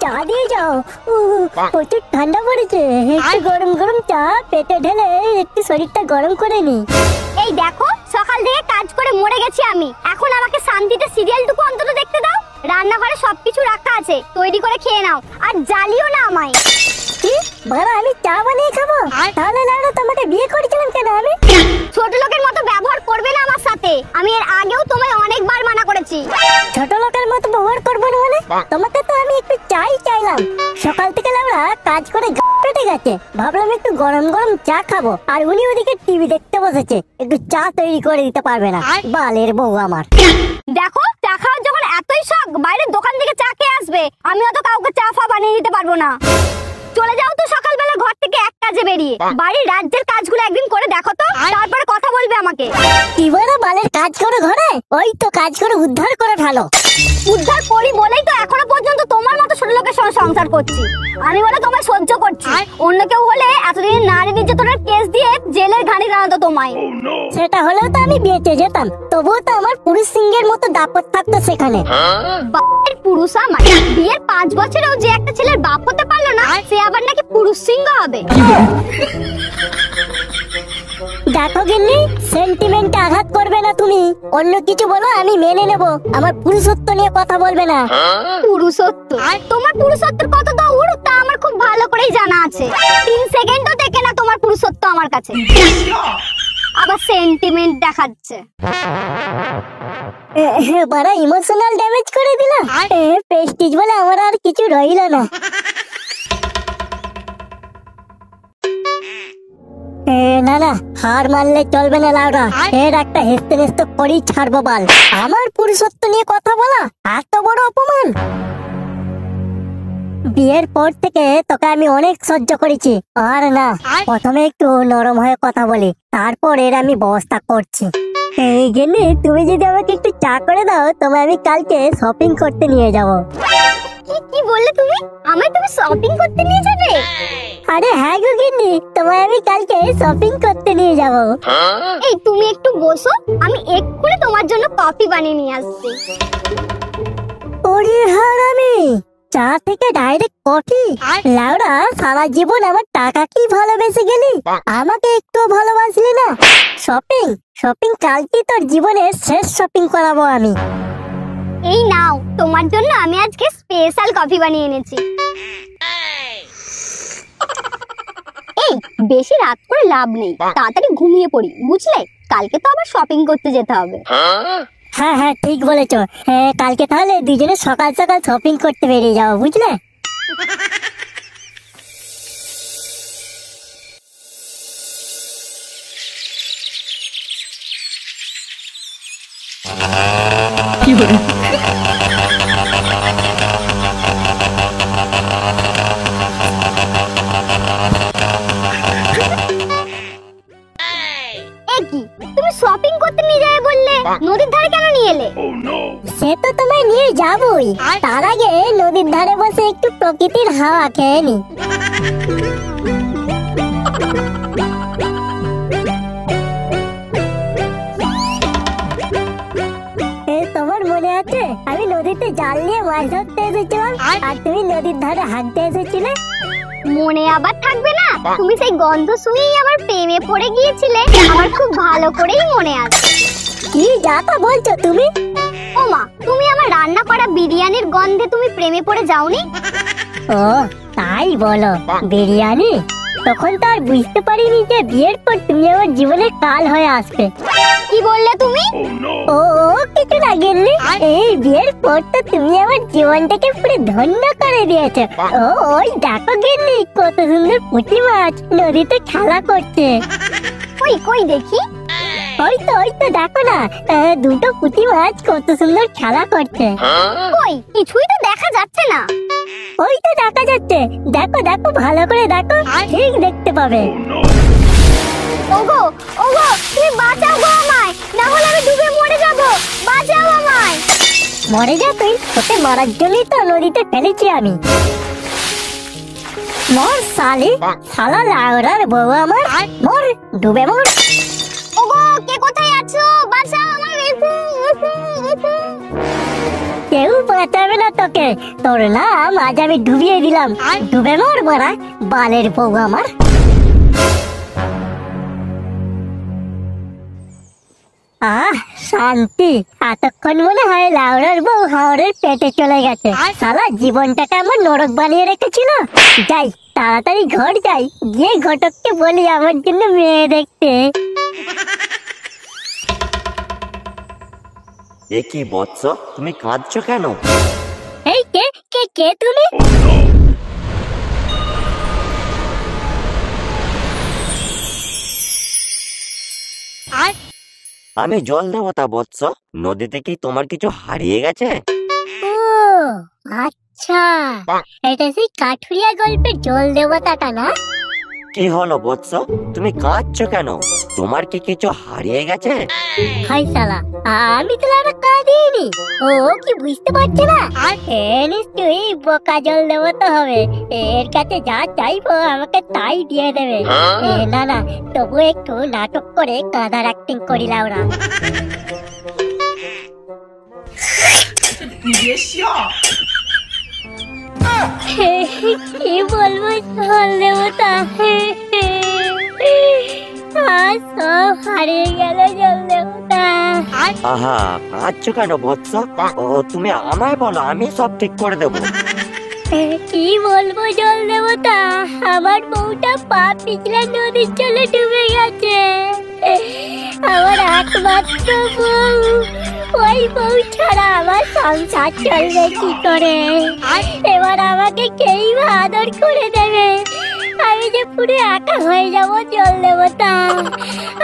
চা দিয়ে যাও। প্রচুর ঠান্ডা পড়েছে, একটু গরম গরম চা পেটে ঢেলে একটু শরীরটা গরম করে নি। এই দেখো, সকাল থেকে কাজ করে মরে গেছি আমি, এখন আমাকে শান্তিতে সিরিয়ালটুকু অন্তত দেখতে দাও। রান্নাঘরে সবকিছু রাখা আছে, তৈরি করে খেয়ে নাও, আর জ্বালিও না আমায়। কি বাবা, আমি চা বানিয়ে খাবো? তাহলে লাউড়া তোমাকে বিয়ে করেছিলাম কেন আমি? ছোট লোকের মতো ব্যবহার করবে না আমার সাথে, আমি এর আগেও তোমায় অনেকবার মানা করেছি। ছোট লোকের মতো ব্যবহার করবো না মানে? তোমাকে তো আমি একটু চাই চাইলাম, সকাল থেকে লাউড়া কাজ করে পেটে গেছে, ভাবলাম একটু গরম গরম চা খাবো, আর উনি ওদিকে টিভি দেখতে বসেছে, একটু চা তৈরি করে দিতে পারবে না বালের বউ আমার। দেখো, চা খাওয়ার যখন এতই শখ, বাইরের দোকান থেকে চা খেয়ে আসবে, আমি অত কাউকে চা ফা বানিয়ে দিতে পারবো না। চলে যাও তো সকালবেলা ঘর থেকে এক কাজে বেরিয়ে, বাড়ির রাজ্যের কাজগুলো একদিন করে দেখো তো, তারপরে কথা বলবে আমাকে। কি বলো, বালের কাজ করে ঘরে? ওই তো কাজ করে উদ্ধার করে ঢালো। উদ্ধার করি বলেই তো এখনো পর্যন্ত তোমার মতো ছোট লোকের সঙ্গে সংসার করছি। আমি বলে তোমায় সহ্য করছি, অন্য কেউ হলে এতদিন নারী নির্যাতনের কেস দিয়ে জেলের ঘানি টানাতো তোমায়। সেটা হলেও তো আমি বেঁচে যেতাম, তবুও তো আমার পুরুষ সিংহের মতো দাপট থাকতো সেখানে। বাপের পুরুষ আমার, বিয়ের 5 বছরেও যে একটা ছেলের বাপ হতে পারলো না, সে আবার নাকি পুরুষ সিংহ হবে। দেখো গিন্নি, সেন্টিমেন্টে আঘাত করবে না তুমি, অন্য কিছু বলো আমি মেনে নেব, আমার পুরুষত্ব নিয়ে কথা বলবে না। পুরুষত্ব? তোমার পুরুষত্বের কত দূর তা আমার খুব ভালো করেই জানা আছে। 3 সেকেন্ডও দেখে না তোমার পুরুষত্ব আমার কাছে, আবার সেন্টিমেন্ট দেখাচ্ছে। বড় ইমোশনাল ড্যামেজ করে দিলা, প্রেস্টিজ বলে আমার আর কিছু রইল না। না না, হার মানলে চলবে না লাউডা, এর একটা হেসতে হেসতে করেই ছাড়বো বাল। আমার পুরুষত্ব নিয়ে কথা বলা এত বড় অপমান। বিয়ের পর থেকে তোকে আমি অনেক সহ্য করেছি, আর না, প্রথমে একটু নরম হয়ে কথা বলি, তারপর এর আমি ব্যবস্থা করছি। এই গেলে তুমি যদি আমাকে একটু চা করে দাও, তবে আমি কালকে শপিং করতে নিয়ে যাব। কি বললে তুমি? আমায় তুমি শপিং করতে নিয়ে যাবে? আরে হ্যাঁ গো গিন্নি, তোমায় আমি কালকে শপিং করতে নিয়ে যাব। এই তুমি একটু বসো, আমি এক্ষুনি তোমার জন্য কফি বানিয়ে নিয়ে আসছি। ওরে হারামি, চা থেকে ডাইরেক্ট কফি? লাউড়া, সারা জীবন আমার টাকা কি ভালোবেসে গেলি, আমাকে একটু ভালোবাসলি না। শপিং শপিং কালকে তোর জীবনের শেষ শপিং করাবো আমি। এই নাও, তোমার জন্য আমি আজকে স্পেশাল কফি বানিয়ে এনেছি। এই বেশি রাত করে লাভ নেই, তাড়াতাড়ি ঘুমিয়ে পড়ি, বুঝলে? কালকে তো আবার শপিং করতে যেতে হবে। হ্যাঁ হ্যাঁ, ঠিক বলেছো। হ্যাঁ, কালকে তাহলে দুজনে সকাল সকাল শপিং করতে বেরিয়ে যাবো, বুঝলে? কি বলে? তুমি শপিং করতে নিয়ে যাবে বললে, নদীর ধারে কেন নিয়ে এলে? সে তো তোমায় নিয়ে যাবই, তার আগে নদীর ধারে বসে একটু প্রকৃতির হাওয়া খেয়ে নি। তোমার মনে আছে আমি নদীতে জাল নিয়ে মাছ ধরতে এসেছিলাম, আর তুমি নদীর ধারে হাঁটতে এসেছিলে? মনে আবার থাকবে না? তুমি সেই গন্ধ শুনেই আমার প্রেমে পড়ে গিয়েছিলে, আমার খুব ভালো করেই মনে আছে। কি যাতা বলছো তুমি? ও মা, তুমি আমার রান্না করা বিরিয়ানির গন্ধে তুমি প্রেমে পড়ে যাওনি? ও তাই বলো, বিরিয়ানি? তখন তো আর বুঝতে পারিনি যে বিয়ের পর তুমি আমার জীবনের কাল হয়ে আসবে। কি বললে তুমি? ও কিছু না গেলি, এই বিয়ের পর তো তুমি আমার জীবনটাকে পুরো ধন্য করে দিয়েছো। ও ওই দেখো গেলি, কত সুন্দর পুঁটি মাছ নদীতে খেলা করছে। কই কই দেখি। ওই তো দেখো না, দুটো পুঁটি মাছ কত সুন্দর খেলা করছে। কই, কিছুই তো দেখা যাচ্ছে না। ওই তো দেখা যাচ্ছে, দেখো দেখো, ভালো করে দেখো, ঠিক দেখতে পাবে। ওগো ওগো, তুমি বাঁচাও গো আমায়, না হলে আমি ডুবে মরে যাব, বাঁচাও আমায়। মরে যা তুই, তোকে মারার জন্যই তো নদীতে ফেলেছি আমি। মর শালি, শালা লাউড়ার বউ আমার, মর, ডুবে মর। ওগো, কে কোথায় আছো? বাঁচাও আমায়। কেউ বাঁচাবে না তোকে, তোর নাম আজ আমি ডুবিয়ে দিলাম। ডুবে মর মারা বালের বউ আমার। শান্তি, এতক্ষণ মনে হয় লাউড়ার বউ হাওড়ের পেটে চলে গেছে। সারা জীবনটাকে আমার নরক বানিয়ে রেখেছিল। যাই তাড়াতাড়ি ঘর যাই, গিয়ে ঘটককে বলি আমার জন্য মেয়ে দেখতে। এ কি বৎস, তুমি কাঁদছো কেন? এই কে কে কে তুমি? আমি জল দেবতা বৎস। নদীতে কি তোমার কিছু হারিয়ে গেছে? ও আচ্ছা, এটা সেই কাঠুরিয়া গল্পের জল দেবতাটা না? কি হলো বৎস, তুমি কাঁদছো কেন? তোমার কি কিছু হারিয়ে গেছে? হাই শালা, আমি তো আর কাঁদিনি। ও কি বুঝতে পারছে না? এ নিশ্চয়ই বোকা জল দেবতা হবে। এর কাছে যা চাইবো আমাকে তাই দিয়ে দেবে। না না, তবু একটু নাটক করে কাঁদার অ্যাক্টিং করি লাউরা। কি বলবো জল দেবতা, সব হারিয়ে গেল জল দেবতা। আহা, কাঁদছো কেন বৎস? ও তুমি আমায় বলো, আমি সব ঠিক করে দেবো। কি বলবো জল দেবতা, আমার বউটা পা পিছলে নদীর জলে ডুবে গেছে। আমার একমাত্র বউ, ওই বউ ছাড়া আমার সংসার চলবে কি করে? এবার আমাকে কেই বা আদর করে দেবে? আমি যে পুরো একা হয়ে যাব জল দেবতা।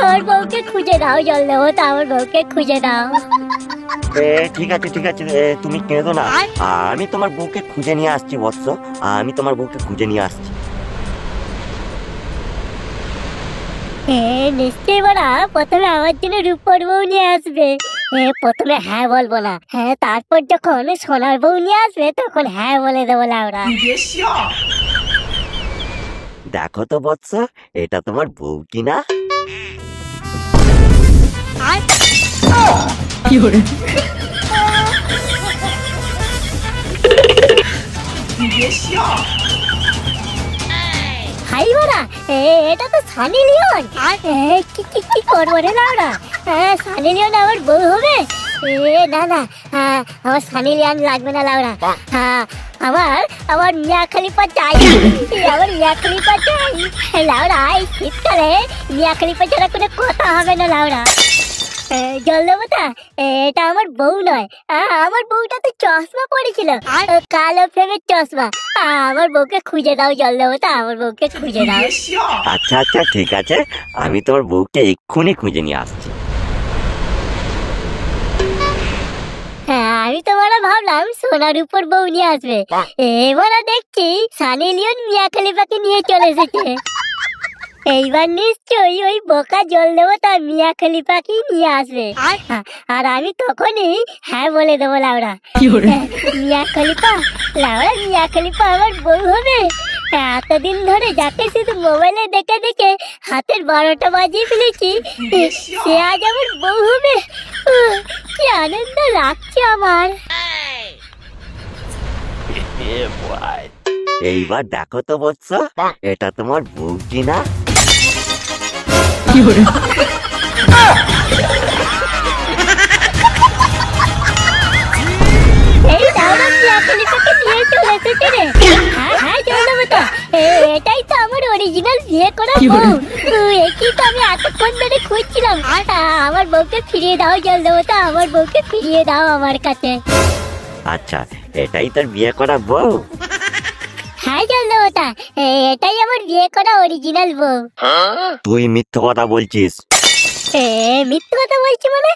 আমার বউকে খুঁজে দাও জল দেবতা, আমার বউকে খুঁজে দাও। ঠিক আছে ঠিক আছে, তুমি কেঁদো না। আমি তোমার বউকে খুঁজে নিয়ে আসছি বৎস, আমি তোমার বউকে খুঁজে নিয়ে আসছি। নিশ্চয়ই বড়া প্রথমে আমার জন্য রূপর বউ নিয়ে আসবে। প্রথমে হ্যাঁ বলবো না, হ্যাঁ তারপর যখন সোনার বউ নিয়ে আসবে তখন হ্যাঁ বলে দেবো লাউরা। দেখো তো বৎস, এটা তোমার বউ কিনা? কি hore হাই বড়া, এটা তো সানি লিওন। কি করবো রে লাউরা? সানি লিওন আমার বউ হবে? না না, আমার সানি লিওন লাগবে না লাউরা। আমার আমার মিয়া খলিফা চাই, আমার মিয়া খলিফা চাই লাউরা। এই শীতকালে মিয়া খলিফা ছাড়া কোনো কথা হবে না লাউরা। জল দেবতা, এটা আমার বউ নয়। আমার বউটা তো চশমা পড়েছিল, কালো ফ্রেমের চশমা। আমার বউকে খুঁজে দাও জল দেবতা, আমার বউকে খুঁজে দাও। আচ্ছা আচ্ছা ঠিক আছে, আমি তোমার বউকে এক্ষুনি খুঁজে নিয়ে আসছি। আমি তো বড় ভাবলাম সোনার উপর বউ নিয়ে আসবে, এবার দেখছি সানি লিওন মিয়া খলিফাকে নিয়ে চলে এসেছে। এইবার নিশ্চয়ই ওই বোকা জল দেবতা মিয়া খলিফাকে নিয়ে আসবে। আর আমি তখনই হ্যাঁ বলে দেবো লাউরা। মিয়া খলিফা, লাউরা মিয়া খলিফা আমার বউ হবে? এতদিন ধরে যাকে শুধু মোবাইলে দেখে দেখে হাতের 12টা বাজিয়ে ফেলেছি, সে আজ আমার বউ হবে। কি আনন্দ লাগছে আমার। এইবার দেখো তো বৎস, এটা তোমার বউ কিনা? কি hore এই লাউরা মিয়া খলিফাকে নিয়ে চলে এসেছে রে। হ্যাঁ জল দেবতা, এটাই তো আমার অরিজিনাল বিয়ে করা বউ। একই তো আমি এতক্ষণ ধরে খুঁজছিলাম। আমার বউকে ফিরিয়ে দাও জল দেবতা, আমার বউকে ফিরিয়ে দাও আমার কাছে। আচ্ছা, এটাই তোর বিয়ে করা বউ? হ্যাঁ জল দেবতা, এটাই আমার বিয়ে করা অরিজিনাল বউ। তুই মিথ্যে কথা বলছিস। মিথ্যে কথা বলছি মানে?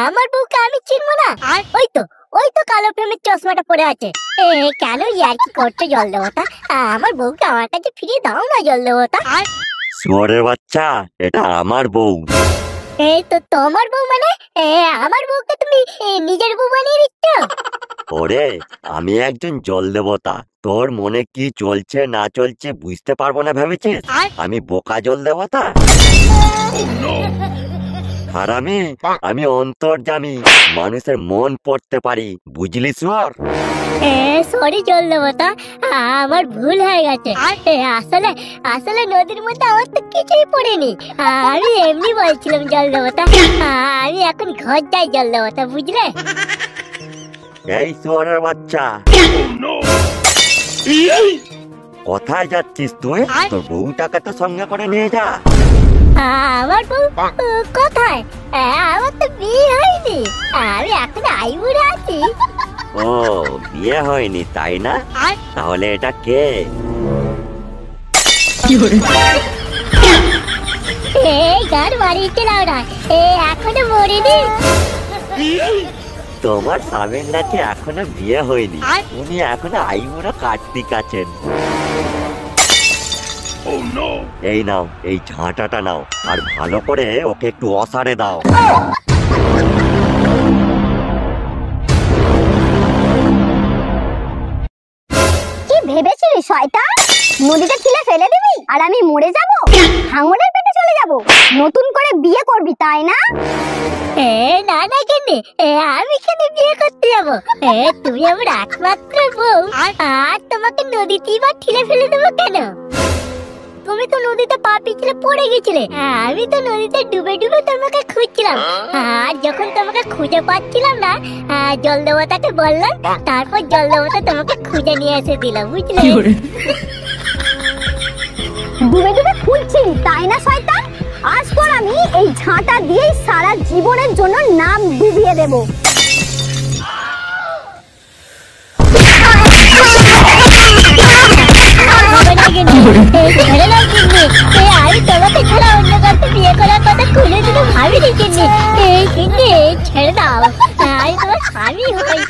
আমার বউকে আমি চিনবো না? ওই তো কালো প্রেমের চশমাটা পরে আছে। কেন ইয়ার কি করছো জল দেবতা? আমার বউকে আমার কাছে ফিরিয়ে দাও না জল দেবতা। শুয়োরের বাচ্চা, এটা আমার বউ। এই তো তোমার বউ মানে? আমার বউকে তুমি নিজের বউ বানিয়ে দিচ্ছ? ওরে, আমি একজন জল দেবতা, তোর মনে কি চলছে না চলছে বুঝতে পারবো না ভেবেছিস আমি বোকা জল দেবতা? আর আমি অন্তর্যামী, মানুষের মন পড়তে পারি, বুঝলি শুয়ার? সরি জল দেবতা, আমার ভুল হয়ে গেছে। আসলে আসলে নদীর মধ্যে আমার তো কিছুই পড়েনি। আমি এমনি বলছিলাম জল দেবতা। আমি এখন ঘর যাই জল দেবতা, বুঝলে? এই শুয়ারের বাচ্চা, কোথায় যাচ্ছিস তুই? তোর বউটাকে তো সঙ্গে করে নিয়ে যা। আমার বউ কোথায়? আমার তো বিয়ে হয়নি, আমি এখন আইবুড়ো আছি। ও, বিয়ে হয়নি তাই না? তাহলে এটা কে? এই গান মারিয়েছে লাউরা, এখনো মরিনি। তোমার স্বামীর নাকি এখনো বিয়ে হয়নি, উনি এখনো আইবুড়ো কার্তিক আছেন। এই নাও, এই ঝাঁটাটা নাও, আর ভালো করে ওকে একটু অসারে দাও। কি ভেবেছিলি শয়তান? নদীতে ঠেলে ফেলে দিবি আর আমি মরে যাব, হাঙরের পেটে চলে যাব? নতুন করে বিয়ে করবি তাই না? না না কেনে, আমি কেন বিয়ে করতে যাবো? তুমি আমার একমাত্র বউ, আর তোমাকে নদীতেই বা ঠেলে ফেলে দেবো কেন? তুমি তো নদীতে পা পিছলে পড়ে গেছিলে, আমি তো নদীতে ডুবে ডুবে তোমাকে খুঁজছিলাম। আর যখন তোমাকে খুঁজে পাচ্ছিলাম না, জল দেবতাকে বললাম, তারপর জল দেবতা তোমাকে খুঁজে নিয়ে এসে দিলাম, বুঝলে? ডুবে ডুবে খুঁজছিলি তাই না শয়তান? আজ তোর আমি এই ঝাঁটা দিয়েই সারা জীবনের জন্য নাম ডুবিয়ে দেব। আমি তোমাকে ছাড়া অন্য কাউকে বিয়ে করার কথা খুলে দিতে ভাবিনি। ছেড়ে দাও, আমি তোমার স্বামী হই।